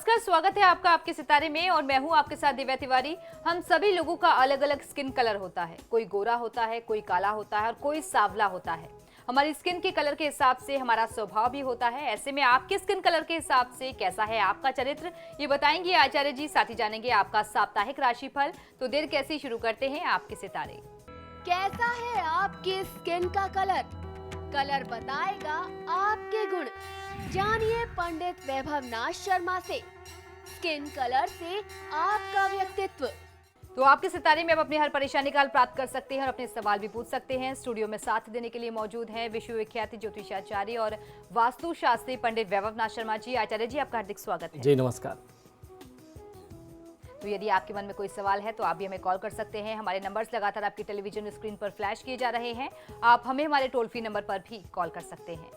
नमस्कार, स्वागत है आपका आपके सितारे में और मैं हूं आपके साथ दिव्या तिवारी। हम सभी लोगों का अलग अलग स्किन कलर होता है। कोई गोरा होता है, कोई काला होता है और कोई सांवला होता है। हमारी स्किन के कलर के हिसाब से हमारा स्वभाव भी होता है। ऐसे में आपके स्किन कलर के हिसाब से कैसा है आपका चरित्र, ये बताएंगे आचार्य जी। साथ ही जानेंगे आपका साप्ताहिक राशिफल। तो देर कैसी, शुरू करते हैं आपके सितारे। कैसा है आपकी स्किन का कलर? कलर बताएगा आपके गुण। जानिए पंडित वैभव नाथ शर्मा से स्किन कलर से आपका व्यक्तित्व। तो आपके सितारे में अब अपनी हर परेशानी का हल प्राप्त कर सकते हैं और अपने सवाल भी पूछ सकते हैं। स्टूडियो में साथ देने के लिए मौजूद हैं विश्वविख्यात ज्योतिषाचार्य और वास्तु शास्त्री पंडित वैभव नाथ शर्मा जी। आचार्य जी, आपका हार्दिक स्वागत है। जी नमस्कार। तो यदि आपके मन में कोई सवाल है तो आप भी हमें कॉल कर सकते हैं। हमारे नंबर्स लगातार आपकी टेलीविजन स्क्रीन पर फ्लैश किए जा रहे हैं। आप हमें हमारे टोल फ्री नंबर पर भी कॉल कर सकते हैं।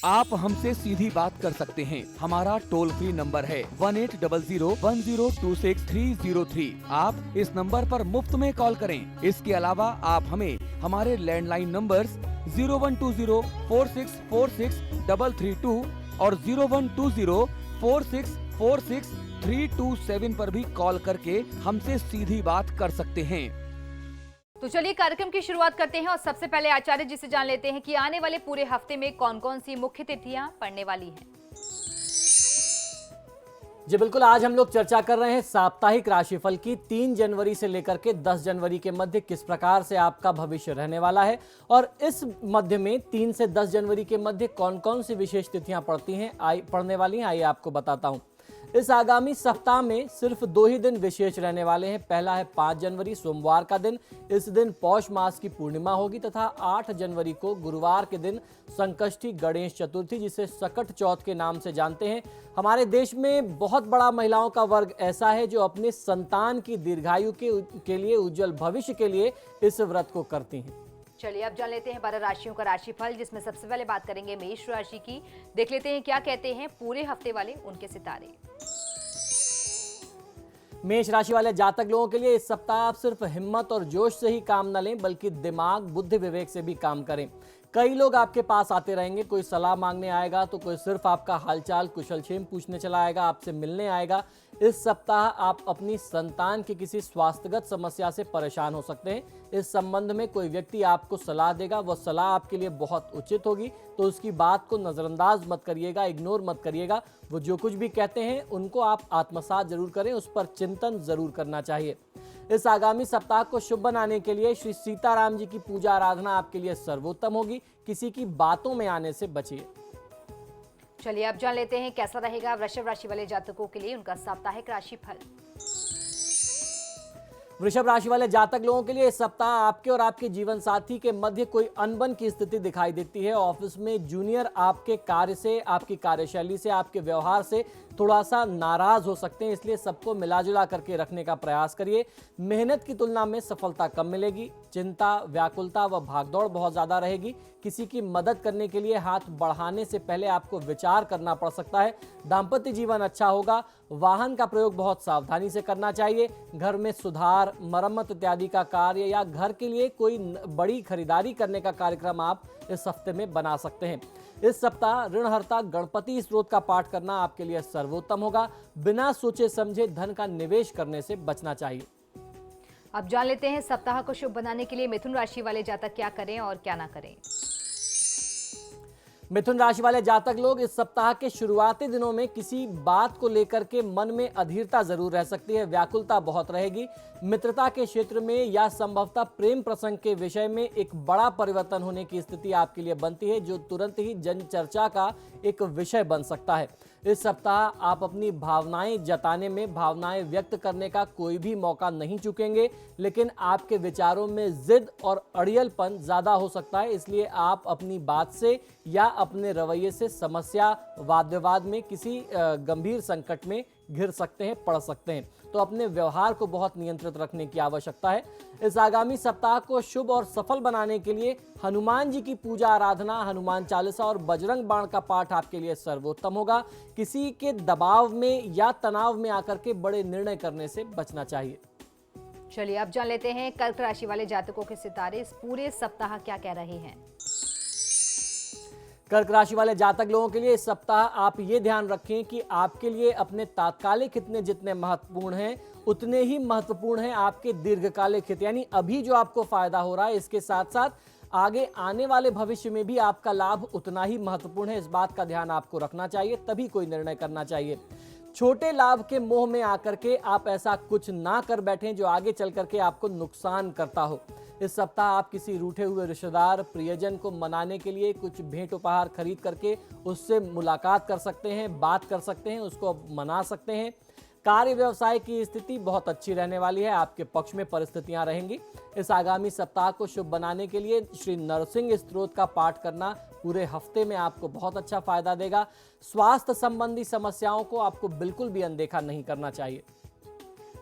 आप हमसे सीधी बात कर सकते हैं। हमारा टोल फ्री नंबर है 180010263003। आप इस नंबर पर मुफ्त में कॉल करें। इसके अलावा आप हमें हमारे लैंडलाइन नंबर्स 012046463332 और 012046463327 पर भी कॉल करके हमसे सीधी बात कर सकते हैं। तो चलिए कार्यक्रम की शुरुआत करते हैं और सबसे पहले आचार्य जी से जान लेते हैं कि आने वाले पूरे हफ्ते में कौन कौन सी मुख्य तिथियां पड़ने वाली हैं। जी बिल्कुल, आज हम लोग चर्चा कर रहे हैं साप्ताहिक राशिफल की। 3 जनवरी से लेकर के 10 जनवरी के मध्य किस प्रकार से आपका भविष्य रहने वाला है और इस मध्य में 3 से 10 जनवरी के मध्य कौन कौन सी विशेष तिथियां पड़ने वाली हैं, आइए आपको बताता हूं। इस आगामी सप्ताह में सिर्फ 2 ही दिन विशेष रहने वाले हैं। पहला है 5 जनवरी सोमवार का दिन। इस दिन पौष मास की पूर्णिमा होगी तथा 8 जनवरी को गुरुवार के दिन संकष्टी गणेश चतुर्थी, जिसे सकट चौथ के नाम से जानते हैं। हमारे देश में बहुत बड़ा महिलाओं का वर्ग ऐसा है जो अपने संतान की दीर्घायु के लिए, उज्जवल भविष्य के लिए इस व्रत को करती हैं। चलिए अब जान लेते हैं 12 राशियों का राशिफल, जिसमें सबसे पहले बात करेंगे मेष राशि की। देख लेते हैं क्या कहते हैं पूरे हफ्ते वाले उनके सितारे। मेष राशि वाले जातक लोगों के लिए इस सप्ताह आप सिर्फ हिम्मत और जोश से ही काम न लें, बल्कि दिमाग, बुद्धि, विवेक से भी काम करें। कई लोग आपके पास आते रहेंगे। कोई सलाह मांगने आएगा तो कोई सिर्फ आपका हालचाल कुशलक्षेम पूछने चला आएगा, आपसे मिलने आएगा। इस सप्ताह आप अपनी संतान की किसी स्वास्थ्यगत समस्या से परेशान हो सकते हैं। इस संबंध में कोई व्यक्ति आपको सलाह देगा, वह सलाह आपके लिए बहुत उचित होगी, तो उसकी बात को नज़रअंदाज मत करिएगा, इग्नोर मत करिएगा। वो जो कुछ भी कहते हैं उनको आप आत्मसात जरूर करें, उस पर चिंतन जरूर करना चाहिए। इस आगामी सप्ताह को शुभ बनाने के लिए श्री सीताराम जी की पूजा आराधना आपके लिए सर्वोत्तम होगी। किसी की बातों में आने से बचिए। चलिए अब जान लेते हैं कैसा रहेगा वृषभ राशि वाले जातकों के लिए उनका साप्ताहिक राशिफल। वृषभ राशि वाले जातक लोगों के लिए इस सप्ताह आपके और आपके जीवन साथी के मध्य कोई अनबन की स्थिति दिखाई देती है। ऑफिस में जूनियर आपके कार्य से, आपकी कार्यशैली से, आपके व्यवहार से थोड़ा सा नाराज हो सकते हैं, इसलिए सबको मिलाजुला करके रखने का प्रयास करिए। मेहनत की तुलना में सफलता कम मिलेगी। चिंता, व्याकुलता व भागदौड़ बहुत ज्यादा रहेगी। किसी की मदद करने के लिए हाथ बढ़ाने से पहले आपको विचार करना पड़ सकता है। दाम्पत्य जीवन अच्छा होगा। वाहन का प्रयोग बहुत सावधानी से करना चाहिए। घर में सुधार, मरम्मत इत्यादि का कार्य या घर के लिए कोई बड़ी खरीदारी करने का कार्यक्रम आप इस हफ्ते में बना सकते हैं। इस सप्ताह ऋणहर्ता गणपति स्त्रोत का पाठ करना आपके लिए सर्वोत्तम होगा। बिना सोचे समझे धन का निवेश करने से बचना चाहिए। अब जान लेते हैं सप्ताह को शुभ बनाने के लिए मिथुन राशि वाले जातक क्या करें और क्या ना करें। मिथुन राशि वाले जातक लोग इस सप्ताह के शुरुआती दिनों में किसी बात को लेकर के मन में अधीरता जरूर रह सकती है। व्याकुलता बहुत रहेगी। मित्रता के क्षेत्र में या संभवतः प्रेम प्रसंग के विषय में एक बड़ा परिवर्तन होने की स्थिति आपके लिए बनती है, जो तुरंत ही जन चर्चा का एक विषय बन सकता है। इस सप्ताह आप अपनी भावनाएं जताने में, भावनाएं व्यक्त करने का कोई भी मौका नहीं चूकेंगे, लेकिन आपके विचारों में जिद और अड़ियलपन ज्यादा हो सकता है। इसलिए आप अपनी बात से या अपने रवैये से समस्या, वाद विवाद में किसी गंभीर संकट में घिर सकते हैं, पड़ सकते हैं। तो अपने व्यवहार को बहुत नियंत्रित रखने की आवश्यकता है। इस आगामी सप्ताह को शुभ और सफल बनाने के लिए हनुमान जी की पूजा आराधना, हनुमान चालीसा और बजरंग बाण का पाठ आपके लिए सर्वोत्तम होगा। किसी के दबाव में या तनाव में आकर के बड़े निर्णय करने से बचना चाहिए। चलिए अब जान लेते हैं कर्क राशि वाले जातकों के सितारे इस पूरे सप्ताह क्या कह रहे हैं। कर्क राशि वाले जातक लोगों के लिए इस सप्ताह आप ये ध्यान रखें कि आपके लिए अपने तात्कालिक हित में जितने महत्वपूर्ण हैं उतने ही महत्वपूर्ण हैं आपके दीर्घकालिक हित। यानी अभी जो आपको फायदा हो रहा है इसके साथ साथ आगे आने वाले भविष्य में भी आपका लाभ उतना ही महत्वपूर्ण है। इस बात का ध्यान आपको रखना चाहिए, तभी कोई निर्णय करना चाहिए। छोटे लाभ के मोह में आकर के आप ऐसा कुछ ना कर बैठें जो आगे चल करके आपको नुकसान करता हो। इस सप्ताह आप किसी रूठे हुए रिश्तेदार प्रियजन को मनाने के लिए कुछ भेंट उपहार खरीद करके उससे मुलाकात कर सकते हैं, बात कर सकते हैं, उसको मना सकते हैं। कार्य व्यवसाय की स्थिति बहुत अच्छी रहने वाली है, आपके पक्ष में परिस्थितियां रहेंगी। इस आगामी सप्ताह को शुभ बनाने के लिए श्री नरसिंह स्तोत्र का पाठ करना पूरे हफ्ते में आपको बहुत अच्छा फायदा देगा। स्वास्थ्य संबंधी समस्याओं को आपको बिल्कुल भी अनदेखा नहीं करना चाहिए।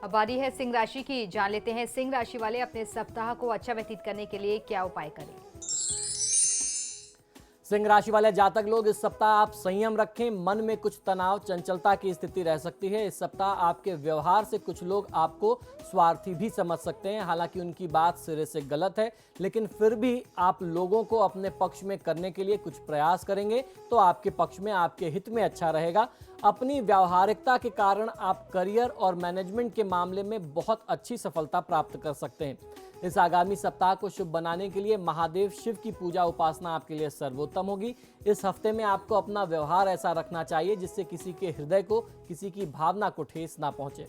अब बारी है सिंह राशि की। जान लेते हैं सिंह राशि वाले अपने सप्ताह को अच्छा व्यतीत करने के लिए क्या उपाय करें। सिंह राशि वाले जातक लोग इस सप्ताह आप संयम रखें, मन में कुछ तनाव चंचलता की स्थिति रह सकती है। इस सप्ताह आपके व्यवहार से कुछ लोग आपको स्वार्थी भी समझ सकते हैं, हालांकि उनकी बात सिरे से गलत है, लेकिन फिर भी आप लोगों को अपने पक्ष में करने के लिए कुछ प्रयास करेंगे तो आपके पक्ष में, आपके हित में अच्छा रहेगा। अपनी व्यावहारिकता के कारण आप करियर और मैनेजमेंट के मामले में बहुत अच्छी सफलता प्राप्त कर सकते हैं। इस आगामी सप्ताह को शुभ बनाने के लिए महादेव शिव की पूजा उपासना आपके लिए सर्वोत्तम होगी। इस हफ्ते में आपको अपना व्यवहार ऐसा रखना चाहिए जिससे किसी के हृदय को, किसी की भावना को ठेस ना पहुंचे।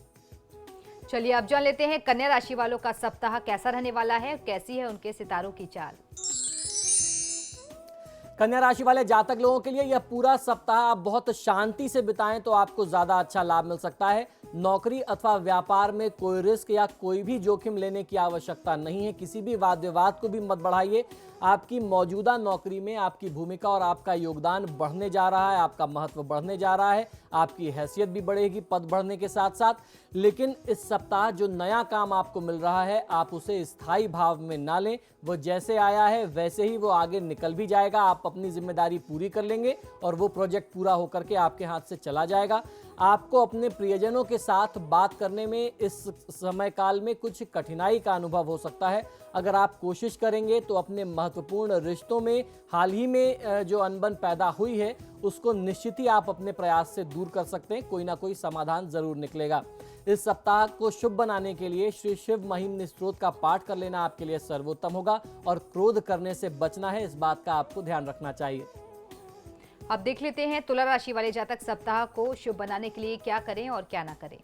चलिए अब जान लेते हैं कन्या राशि वालों का सप्ताह कैसा रहने वाला है, कैसी है उनके सितारों की चाल। कन्या राशि वाले जातक लोगों के लिए यह पूरा सप्ताह आप बहुत शांति से बिताएं तो आपको ज्यादा अच्छा लाभ मिल सकता है। नौकरी अथवा व्यापार में कोई रिस्क या कोई भी जोखिम लेने की आवश्यकता नहीं है। किसी भी वाद विवाद को भी मत बढ़ाइए। आपकी मौजूदा नौकरी में आपकी भूमिका और आपका योगदान बढ़ने जा रहा है, आपका महत्व बढ़ने जा रहा है, आपकी हैसियत भी बढ़ेगी पद बढ़ने के साथ साथ। लेकिन इस सप्ताह जो नया काम आपको मिल रहा है आप उसे स्थायी भाव में ना लें। वो जैसे आया है वैसे ही वो आगे निकल भी जाएगा। आप अपनी जिम्मेदारी पूरी कर लेंगे और वो प्रोजेक्ट पूरा होकर के आपके हाथ से चला जाएगा। आपको अपने प्रियजनों के साथ बात करने में इस समय काल में कुछ कठिनाई का अनुभव हो सकता है। अगर आप कोशिश करेंगे तो अपने महत्वपूर्ण रिश्तों में हाल ही में जो अनबन पैदा हुई है उसको निश्चित ही आप अपने प्रयास से दूर कर सकते हैं। कोई ना कोई समाधान जरूर निकलेगा। इस सप्ताह को शुभ बनाने के लिए श्री शिव महिम स्तोत्र का पाठ कर लेना आपके लिए सर्वोत्तम होगा और क्रोध करने से बचना है, इस बात का आपको ध्यान रखना चाहिए। अब देख लेते हैं तुला राशि वाले जातक सप्ताह को शुभ बनाने के लिए क्या करें और क्या ना करें।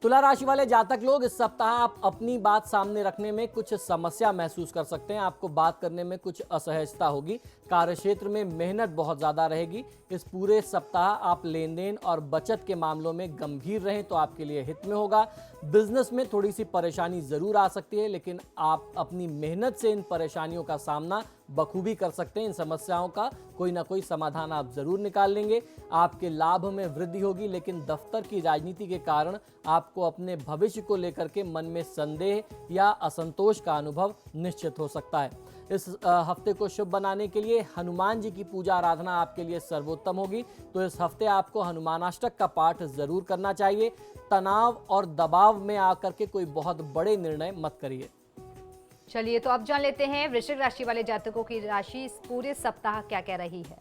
तुला राशि वाले जातक लोग इस सप्ताह आप अपनी बात सामने रखने में कुछ समस्या महसूस कर सकते हैं। आपको बात करने में कुछ असहजता होगी। कार्यक्षेत्र में मेहनत बहुत ज़्यादा रहेगी। इस पूरे सप्ताह आप लेन देन और बचत के मामलों में गंभीर रहें तो आपके लिए हित में होगा। बिजनेस में थोड़ी सी परेशानी ज़रूर आ सकती है, लेकिन आप अपनी मेहनत से इन परेशानियों का सामना बखूबी कर सकते हैं। इन समस्याओं का कोई ना कोई समाधान आप जरूर निकाल लेंगे। आपके लाभ में वृद्धि होगी, लेकिन दफ्तर की राजनीति के कारण आपको अपने भविष्य को लेकर के मन में संदेह या असंतोष का अनुभव निश्चित हो सकता है। इस हफ्ते को शुभ बनाने के लिए हनुमान जी की पूजा आराधना आपके लिए सर्वोत्तम होगी। तो इस हफ्ते आपको हनुमानाष्टक का पाठ जरूर करना चाहिए। तनाव और दबाव में आकर के कोई बहुत बड़े निर्णय मत करिए। चलिए तो अब जान लेते हैं वृश्चिक राशि वाले जातकों की राशि इस पूरे सप्ताह क्या कह रही है।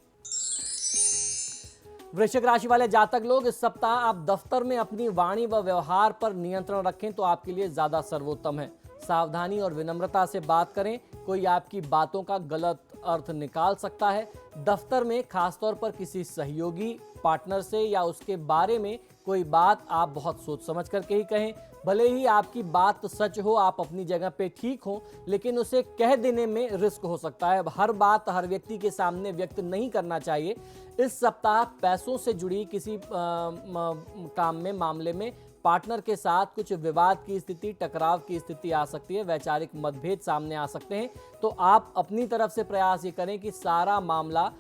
वृश्चिक राशि वाले जातक लोग इस सप्ताह आप दफ्तर में अपनी वाणी व व्यवहार पर नियंत्रण रखें तो आपके लिए ज्यादा सर्वोत्तम है। सावधानी और विनम्रता से बात करें, कोई आपकी बातों का गलत अर्थ निकाल सकता है। दफ्तर में खासतौर पर किसी सहयोगी पार्टनर से या उसके बारे में कोई बात आप बहुत सोच समझ करके ही कहें। भले ही आपकी बात सच हो, आप अपनी जगह पे ठीक हो, लेकिन उसे कह देने में रिस्क हो सकता है। हर बात हर व्यक्ति के सामने व्यक्त नहीं करना चाहिए। इस सप्ताह पैसों से जुड़ी किसी काम में, मामले में पार्टनर के साथ कुछ विवाद की स्थिति, टकराव की स्थिति आ सकती है। वैचारिक मतभेद सामने आ सकते हैं। तो आप अपनी तरफ से प्रयास ये करें कि सारा मामला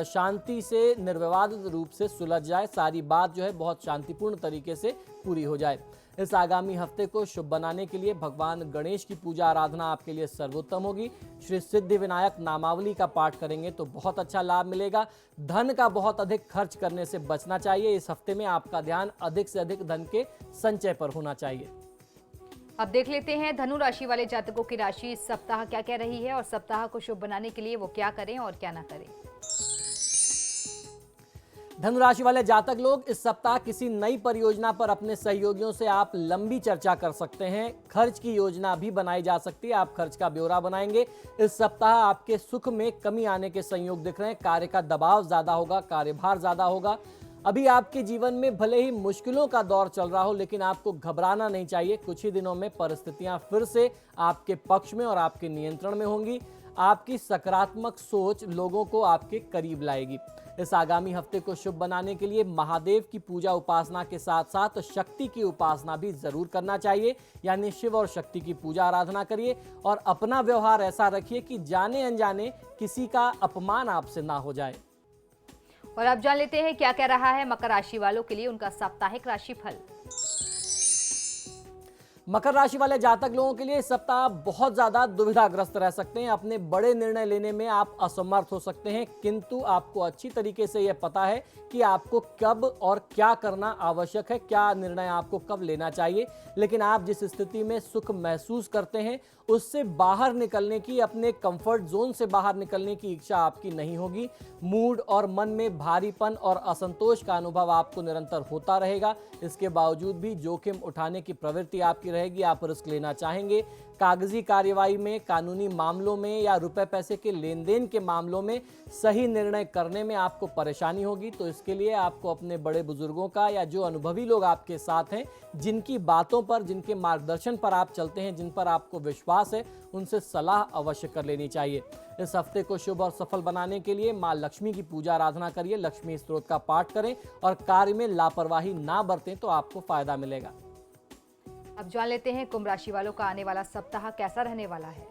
शांति से, निर्विवाद रूप से सुलझ जाए। सारी बात जो है बहुत शांतिपूर्ण तरीके से पूरी हो जाए। इस आगामी हफ्ते को शुभ बनाने के लिए भगवान गणेश की पूजा आराधना आपके लिए सर्वोत्तम होगी। श्री सिद्धि विनायक नामावली का पाठ करेंगे तो बहुत अच्छा लाभ मिलेगा। धन का बहुत अधिक खर्च करने से बचना चाहिए। इस हफ्ते में आपका ध्यान अधिक से अधिक धन के संचय पर होना चाहिए। अब देख लेते हैं धनु राशि वाले जातकों की राशि इस सप्ताह क्या कह रही है और सप्ताह को शुभ बनाने के लिए वो क्या करें और क्या ना करें। धनु राशि वाले जातक लोग इस सप्ताह किसी नई परियोजना पर अपने सहयोगियों से आप लंबी चर्चा कर सकते हैं। खर्च की योजना भी बनाई जा सकती है, आप खर्च का ब्यौरा बनाएंगे। इस सप्ताह आपके सुख में कमी आने के संयोग दिख रहे हैं। कार्य का दबाव ज्यादा होगा, कार्यभार ज्यादा होगा। अभी आपके जीवन में भले ही मुश्किलों का दौर चल रहा हो, लेकिन आपको घबराना नहीं चाहिए। कुछ ही दिनों में परिस्थितियां फिर से आपके पक्ष में और आपके नियंत्रण में होंगी। आपकी सकारात्मक सोच लोगों को आपके करीब लाएगी। इस आगामी हफ्ते को शुभ बनाने के लिए महादेव की पूजा उपासना के साथ साथ शक्ति की उपासना भी जरूर करना चाहिए। यानी शिव और शक्ति की पूजा आराधना करिए और अपना व्यवहार ऐसा रखिए कि जाने अनजाने किसी का अपमान आपसे ना हो जाए। और अब जान लेते हैं क्या कह रहा है मकर राशि वालों के लिए उनका साप्ताहिक राशिफल। मकर राशि वाले जातक लोगों के लिए इस सप्ताह बहुत ज्यादा दुविधाग्रस्त रह सकते हैं। अपने बड़े निर्णय लेने में आप असमर्थ हो सकते हैं, किंतु आपको अच्छी तरीके से यह पता है कि आपको कब और क्या करना आवश्यक है, क्या निर्णय आपको कब लेना चाहिए। लेकिन आप जिस स्थिति में सुख महसूस करते हैं उससे बाहर निकलने की, अपने कंफर्ट जोन से बाहर निकलने की इच्छा आपकी नहीं होगी। मूड और मन में भारीपन और असंतोष का अनुभव आपको निरंतर होता रहेगा। इसके बावजूद भी जोखिम उठाने की प्रवृत्ति आपकी रहेगी। आप रिस्क लेना चाहेंगे। कागजी कार्यवाही में, कानूनी मामलों में या रुपए पैसे के लेन देन के मामलों में सही निर्णय करने में आपको परेशानी होगी। तो इसके लिए आपको अपने बड़े बुजुर्गों का या जो अनुभवी लोग आपके साथ हैं, जिनकी बातों पर, जिनके मार्गदर्शन पर आप चलते हैं, जिन पर आपको विश्वास है, उनसे सलाह अवश्य कर लेनी चाहिए। इस हफ्ते को शुभ और सफल बनाने के लिए मां लक्ष्मी की पूजा आराधना करिए, लक्ष्मी स्तोत्र का पाठ करें और कार्य में लापरवाही ना बरतें तो आपको फायदा मिलेगा। अब जान लेते हैं कुंभ राशि वालों का आने वाला सप्ताह कैसा रहने वाला है।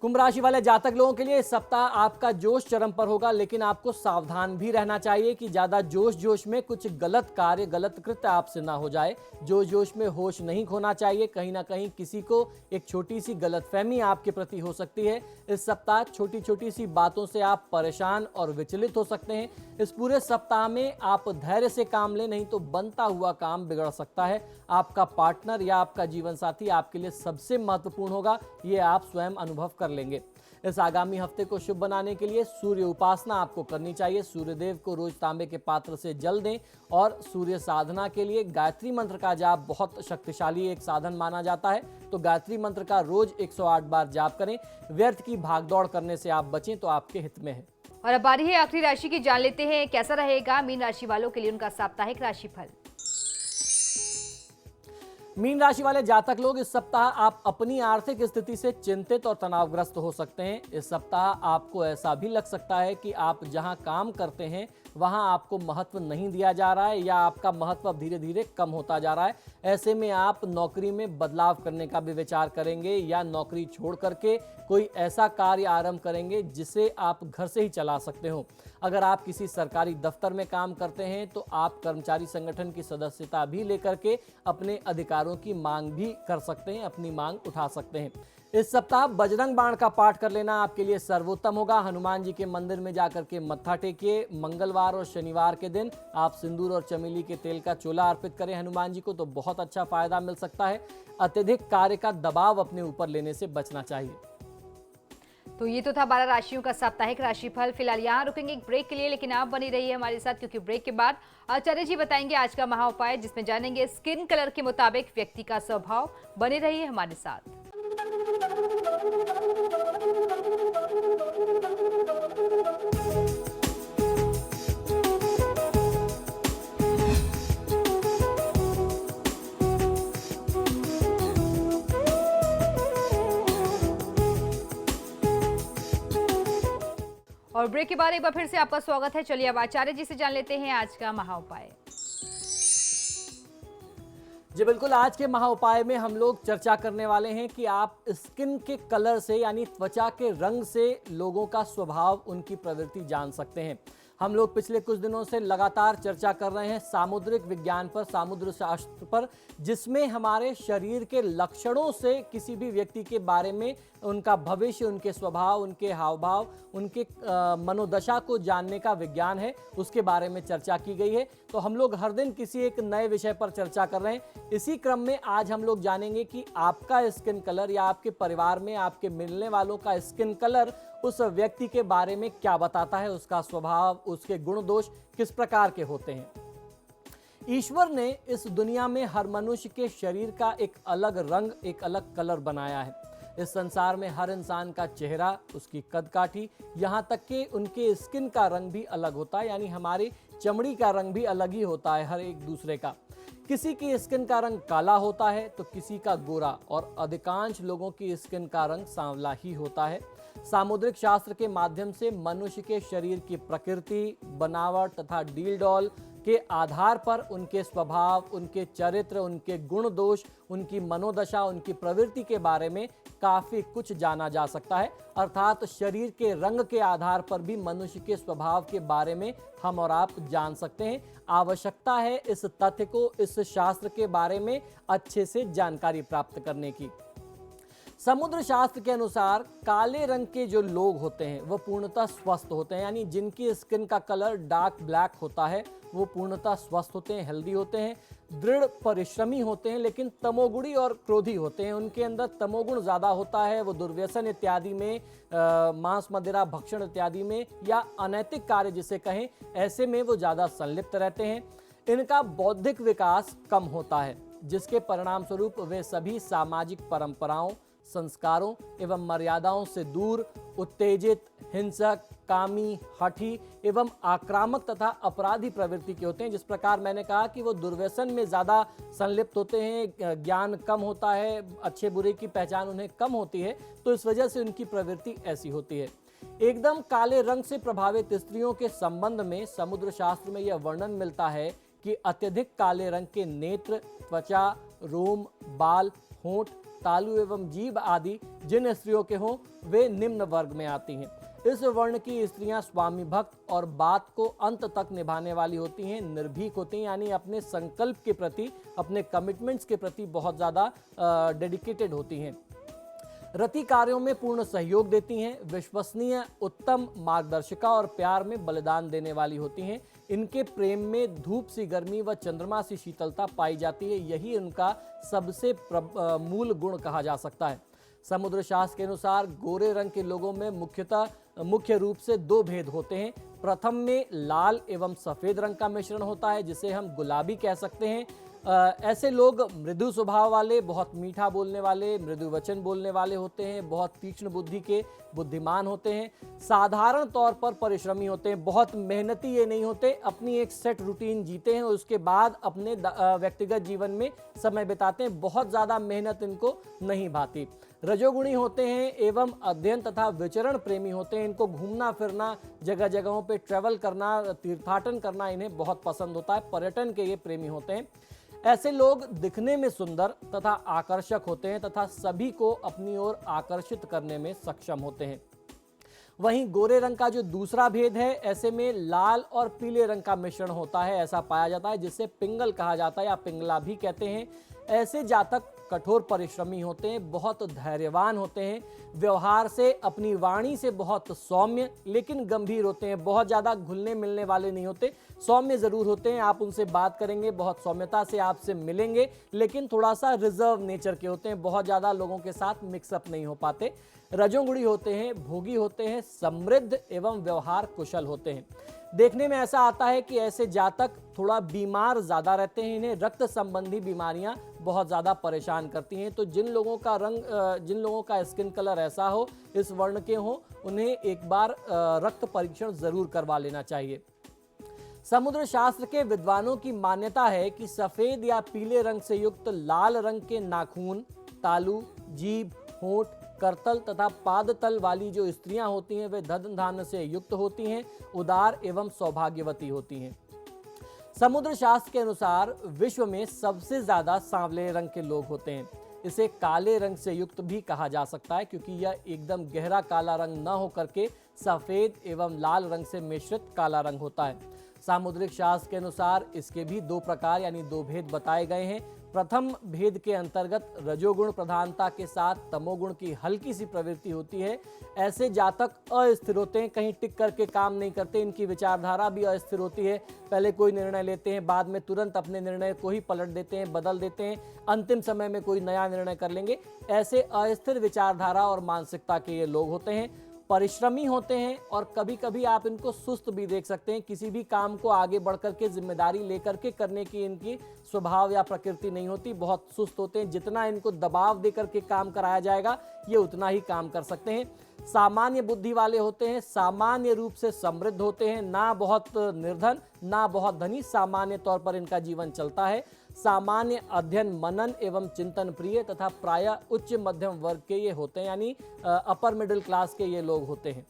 कुंभ राशि वाले जातक लोगों के लिए इस सप्ताह आपका जोश चरम पर होगा, लेकिन आपको सावधान भी रहना चाहिए कि ज्यादा जोश में कुछ गलत कार्य, गलत कृत्य आपसे ना हो जाए। जोश में होश नहीं खोना चाहिए। कहीं ना कहीं किसी को एक छोटी सी गलतफहमी आपके प्रति हो सकती है। इस सप्ताह छोटी छोटी सी बातों से आप परेशान और विचलित हो सकते हैं। इस पूरे सप्ताह में आप धैर्य से काम लें, नहीं तो बनता हुआ काम बिगड़ सकता है। आपका पार्टनर या आपका जीवन साथी आपके लिए सबसे महत्वपूर्ण होगा, ये आप स्वयं अनुभव कर लेंगे। इस आगामी हफ्ते को शुभ बनाने के लिए सूर्य उपासना आपको करनी चाहिए। सूर्यदेव को रोज तांबे के पात्र से जल दें और सूर्य साधना के लिए गायत्री मंत्र का जाप बहुत शक्तिशाली एक साधन माना जाता है। तो गायत्री मंत्र का रोज 108 बार जाप करें। व्यर्थ की भागदौड़ करने से आप बचें तो आपके हित में है। और अब बारी है आखिरी राशि की, जान लेते हैं कैसा रहेगा मीन राशि वालों के लिए उनका साप्ताहिक राशिफल। मीन राशि वाले जातक लोग इस सप्ताह आप अपनी आर्थिक स्थिति से चिंतित और तनावग्रस्त हो सकते हैं। इस सप्ताह आपको ऐसा भी लग सकता है कि आप जहां काम करते हैं वहां आपको महत्व नहीं दिया जा रहा है या आपका महत्व धीरे धीरे कम होता जा रहा है। ऐसे में आप नौकरी में बदलाव करने का भी विचार करेंगे या नौकरी छोड़ करके कोई ऐसा कार्य आरंभ करेंगे जिसे आप घर से ही चला सकते हो। अगर आप किसी सरकारी दफ्तर में काम करते हैं तो आप कर्मचारी संगठन की सदस्यता भी लेकर के अपने अधिकारों की मांग भी कर सकते हैं, अपनी मांग उठा सकते हैं। इस सप्ताह बजरंग बाण का पाठ कर लेना आपके लिए सर्वोत्तम होगा। हनुमान जी के मंदिर में जाकर के मत्था टेकिए। मंगलवार और शनिवार के दिन आप सिंदूर और चमेली के तेल का चोला अर्पित करें हनुमान जी को, तो बहुत अच्छा फायदा मिल सकता है। अत्यधिक कार्य का दबाव अपने ऊपर लेने से बचना चाहिए। तो ये तो था 12 राशियों का साप्ताहिक राशिफल। फिलहाल यहाँ रुकेंगे एक ब्रेक के लिए, लेकिन आप बनी रहिए हमारे साथ, क्योंकि ब्रेक के बाद आचार्य जी बताएंगे आज का महा उपाय, जिसमें जानेंगे स्किन कलर के मुताबिक व्यक्ति का स्वभाव। बने रहिए हमारे साथ। और ब्रेक के बाद एक बार फिर से आपका स्वागत है। चलिए अब आचार्य जी से जान लेते हैं आज का महा उपाय। जी बिल्कुल, आज के महा उपाय में हम लोग चर्चा करने वाले हैं कि आप स्किन के कलर से यानी त्वचा के रंग से लोगों का स्वभाव, उनकी प्रवृत्ति जान सकते हैं। हम लोग पिछले कुछ दिनों से लगातार चर्चा कर रहे हैं सामुद्रिक विज्ञान पर, समुद्र शास्त्र पर, जिसमें हमारे शरीर के लक्षणों से किसी भी व्यक्ति के बारे में, उनका भविष्य, उनके स्वभाव, उनके हाव भाव, उनके मनोदशा को जानने का विज्ञान है, उसके बारे में चर्चा की गई है। तो हम लोग हर दिन किसी एक नए विषय पर चर्चा कर रहे हैं। इसी क्रम में आज हम लोग जानेंगे कि आपका स्किन कलर या आपके परिवार में आपके मिलने वालों का स्किन कलर उस व्यक्ति के बारे में क्या बताता है, उसका स्वभाव, उसके गुण दोष किस प्रकार के होते हैं। ईश्वर ने इस दुनिया में हर मनुष्य के शरीर का एक अलग रंग, एक अलग कलर बनाया है। इस संसार में हर इंसान का चेहरा, उसकी कदकाठी, यहाँ तक कि उनके स्किन का रंग भी अलग होता है, यानी हमारी चमड़ी का रंग भी अलग ही होता है हर एक दूसरे का। किसी की स्किन का रंग काला होता है तो किसी का गोरा, और अधिकांश लोगों की स्किन का रंग सांवला ही होता है। सामुद्रिक शास्त्र के माध्यम से मनुष्य के शरीर की प्रकृति, बनावट तथा डील डॉल के आधार पर उनके स्वभाव, उनके चरित्र, उनके गुण दोष, उनकी मनोदशा, उनकी प्रवृत्ति के बारे में काफ़ी कुछ जाना जा सकता है। अर्थात शरीर के रंग के आधार पर भी मनुष्य के स्वभाव के बारे में हम और आप जान सकते हैं। आवश्यकता है इस तथ्य को, इस शास्त्र के बारे में अच्छे से जानकारी प्राप्त करने की। समुद्र शास्त्र के अनुसार काले रंग के जो लोग होते हैं वो पूर्णतः स्वस्थ होते हैं, यानी जिनकी स्किन का कलर डार्क ब्लैक होता है वो पूर्णतः स्वस्थ होते हैं, हेल्दी होते हैं, दृढ़ परिश्रमी होते हैं, लेकिन तमोगुणी और क्रोधी होते हैं। उनके अंदर तमोगुण ज़्यादा होता है, वो दुर्व्यसन इत्यादि में, मांस मदिरा भक्षण इत्यादि में, या अनैतिक कार्य जिसे कहें, ऐसे में वो ज़्यादा संलिप्त रहते हैं। इनका बौद्धिक विकास कम होता है, जिसके परिणाम स्वरूप वे सभी सामाजिक परंपराओं, संस्कारों एवं मर्यादाओं से दूर, उत्तेजित, हिंसक, कामी, हठी एवं आक्रामक तथा अपराधी प्रवृत्ति के होते हैं। जिस प्रकार मैंने कहा कि वो दुर्व्यसन में ज़्यादा संलिप्त होते हैं, ज्ञान कम होता है, अच्छे बुरे की पहचान उन्हें कम होती है, तो इस वजह से उनकी प्रवृत्ति ऐसी होती है। एकदम काले रंग से प्रभावित स्त्रियों के संबंध में समुद्र शास्त्र में यह वर्णन मिलता है कि अत्यधिक काले रंग के नेत्र, त्वचा, रोम, बाल, होंठ, तालु एवं जीभ आदि जिन स्त्रियों के हों वे निम्न वर्ग में आती हैं। इस वर्ण की स्त्रियां स्वामी भक्त और बात को अंत तक निभाने वाली होती हैं, निर्भीक होती हैं, यानी अपने संकल्प के प्रति, अपने कमिटमेंट्स के प्रति बहुत ज़्यादा डेडिकेटेड होती हैं। रति कार्यों में पूर्ण सहयोग देती हैं, विश्वसनीय, उत्तम मार्गदर्शिका और प्यार में बलिदान देने वाली होती हैं। इनके प्रेम में धूप सी गर्मी व चंद्रमा सी शीतलता पाई जाती है, यही उनका सबसे मूल गुण कहा जा सकता है। समुद्र शास्त्र के अनुसार गोरे रंग के लोगों में मुख्य रूप से दो भेद होते हैं। प्रथम में लाल एवं सफ़ेद रंग का मिश्रण होता है, जिसे हम गुलाबी कह सकते हैं। ऐसे लोग मृदु स्वभाव वाले, बहुत मीठा बोलने वाले, मृदु वचन बोलने वाले होते हैं, बहुत तीक्ष्ण बुद्धि के, बुद्धिमान होते हैं, साधारण तौर पर परिश्रमी होते हैं, बहुत मेहनती ये नहीं होते, अपनी एक सेट रूटीन जीते हैं और उसके बाद अपने व्यक्तिगत जीवन में समय बिताते हैं, बहुत ज़्यादा मेहनत इनको नहीं भाती। रजोगुणी होते हैं एवं अध्ययन तथा विचरण प्रेमी होते हैं। इनको घूमना फिरना, जगह जगहों पे ट्रैवल करना, तीर्थाटन करना इन्हें बहुत पसंद होता है, पर्यटन के ये प्रेमी होते हैं। ऐसे लोग दिखने में सुंदर तथा आकर्षक होते हैं तथा सभी को अपनी ओर आकर्षित करने में सक्षम होते हैं। वहीं गोरे रंग का जो दूसरा भेद है, ऐसे में लाल और पीले रंग का मिश्रण होता है, ऐसा पाया जाता है, जिसे पिंगल कहा जाता है या पिंगला भी कहते हैं। ऐसे जातक कठोर परिश्रमी होते हैं, बहुत धैर्यवान होते हैं, व्यवहार से, अपनी वाणी से बहुत सौम्य लेकिन गंभीर होते हैं, बहुत ज़्यादा घुलने मिलने वाले नहीं होते, सौम्य ज़रूर होते हैं। आप उनसे बात करेंगे, बहुत सौम्यता से आपसे मिलेंगे, लेकिन थोड़ा सा रिजर्व नेचर के होते हैं, बहुत ज़्यादा लोगों के साथ मिक्सअप नहीं हो पाते। रजोगुणी होते हैं, भोगी होते हैं, समृद्ध एवं व्यवहार कुशल होते हैं। देखने में ऐसा आता है कि ऐसे जातक थोड़ा बीमार ज़्यादा रहते हैं, इन्हें रक्त संबंधी बीमारियां बहुत ज़्यादा परेशान करती हैं। तो जिन लोगों का स्किन कलर ऐसा हो, इस वर्ण के हो, उन्हें एक बार रक्त परीक्षण ज़रूर करवा लेना चाहिए। समुद्र शास्त्र के विद्वानों की मान्यता है कि सफ़ेद या पीले रंग से युक्त लाल रंग के नाखून, तालु, जीभ, होंठ, करतल तथा पादतल वाली जो स्त्रियां होती हैं वे धन धान्य से युक्त होती हैं, उदार एवं सौभाग्यवती होती हैं। समुद्र शास्त्र के अनुसार विश्व में सबसे ज्यादा सांवले रंग के लोग होते हैं। इसे काले रंग से युक्त भी कहा जा सकता है, क्योंकि यह एकदम गहरा काला रंग न होकर के सफेद एवं लाल रंग से मिश्रित काला रंग होता है। सामुद्रिक शास्त्र के अनुसार इसके भी दो प्रकार यानी दो भेद बताए गए हैं। प्रथम भेद के अंतर्गत रजोगुण प्रधानता के साथ तमोगुण की हल्की सी प्रवृत्ति होती है। ऐसे जातक अस्थिर होते हैं, कहीं टिक करके काम नहीं करते, इनकी विचारधारा भी अस्थिर होती है। पहले कोई निर्णय लेते हैं, बाद में तुरंत अपने निर्णय को ही पलट देते हैं, बदल देते हैं, अंतिम समय में कोई नया निर्णय कर लेंगे। ऐसे अस्थिर विचारधारा और मानसिकता के ये लोग होते हैं। परिश्रमी होते हैं और कभी कभी आप इनको सुस्त भी देख सकते हैं। किसी भी काम को आगे बढ़कर के जिम्मेदारी लेकर के करने की इनकी स्वभाव या प्रकृति नहीं होती, बहुत सुस्त होते हैं। जितना इनको दबाव देकर के काम कराया जाएगा ये उतना ही काम कर सकते हैं। सामान्य बुद्धि वाले होते हैं, सामान्य रूप से समृद्ध होते हैं, ना बहुत निर्धन ना बहुत धनी, सामान्य तौर पर इनका जीवन चलता है। सामान्य अध्ययन मनन एवं चिंतन प्रिय तथा प्रायः उच्च मध्यम वर्ग के ये होते हैं, यानी अपर मिडिल क्लास के ये लोग होते हैं।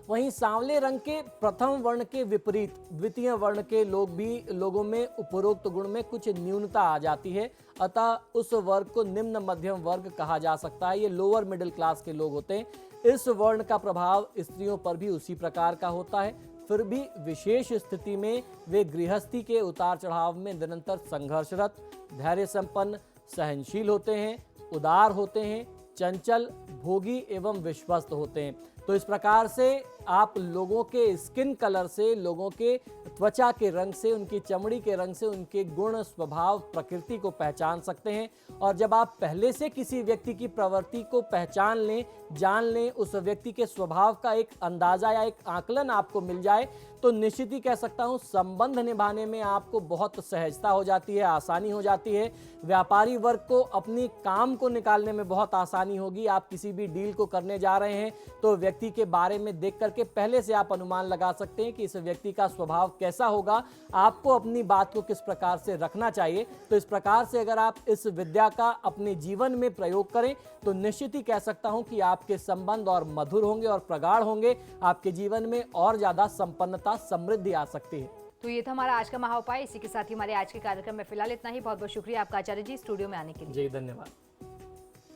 वहीं सांवले रंग के प्रथम वर्ण के विपरीत द्वितीय वर्ण के लोगों में उपरोक्त गुण में कुछ न्यूनता आ जाती है, अतः उस वर्ग को निम्न मध्यम वर्ग कहा जा सकता है। ये लोअर मिडिल क्लास के लोग होते हैं। इस वर्ण का प्रभाव स्त्रियों पर भी उसी प्रकार का होता है। फिर भी विशेष स्थिति में वे गृहस्थी के उतार चढ़ाव में निरंतर संघर्षरत, धैर्य संपन्न, सहनशील होते हैं, उदार होते हैं, चंचल, भोगी एवं विश्वस्त होते हैं। तो इस प्रकार से आप लोगों के स्किन कलर से, लोगों के त्वचा के रंग से, उनकी चमड़ी के रंग से उनके गुण, स्वभाव, प्रकृति को पहचान सकते हैं। और जब आप पहले से किसी व्यक्ति की प्रवृत्ति को पहचान लें, जान लें, उस व्यक्ति के स्वभाव का एक अंदाजा या एक आकलन आपको मिल जाए, तो निश्चित ही कह सकता हूं संबंध निभाने में आपको बहुत सहजता हो जाती है, आसानी हो जाती है। व्यापारी वर्ग को अपनी काम को निकालने में बहुत आसानी होगी। आप किसी भी डील को करने जा रहे हैं तो व्यक्ति के बारे में देख करके पहले से आप अनुमान लगा सकते हैं कि इस व्यक्ति का स्वभाव कैसा होगा, आपको अपनी बात को किस प्रकार से रखना चाहिए। तो इस प्रकार से अगर आप इस विद्या का अपने जीवन में प्रयोग करें तो निश्चित ही कह सकता हूं कि आपके संबंध और मधुर होंगे और प्रगाढ़ होंगे। आपके जीवन में और ज्यादा संपन्नता, समृद्धि आ सकती है। तो ये था हमारा आज का महाउपाय। इसी के साथ ही हमारे आज के कार्यक्रम में फिलहाल इतना ही। बहुत बहुत शुक्रिया आपका आचार्य जी स्टूडियो में आने के लिए। जी धन्यवाद।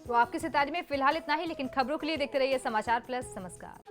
तो आपके सितारे में फिलहाल इतना ही, लेकिन खबरों के लिए देखते रहिए समाचार प्लस। नमस्कार।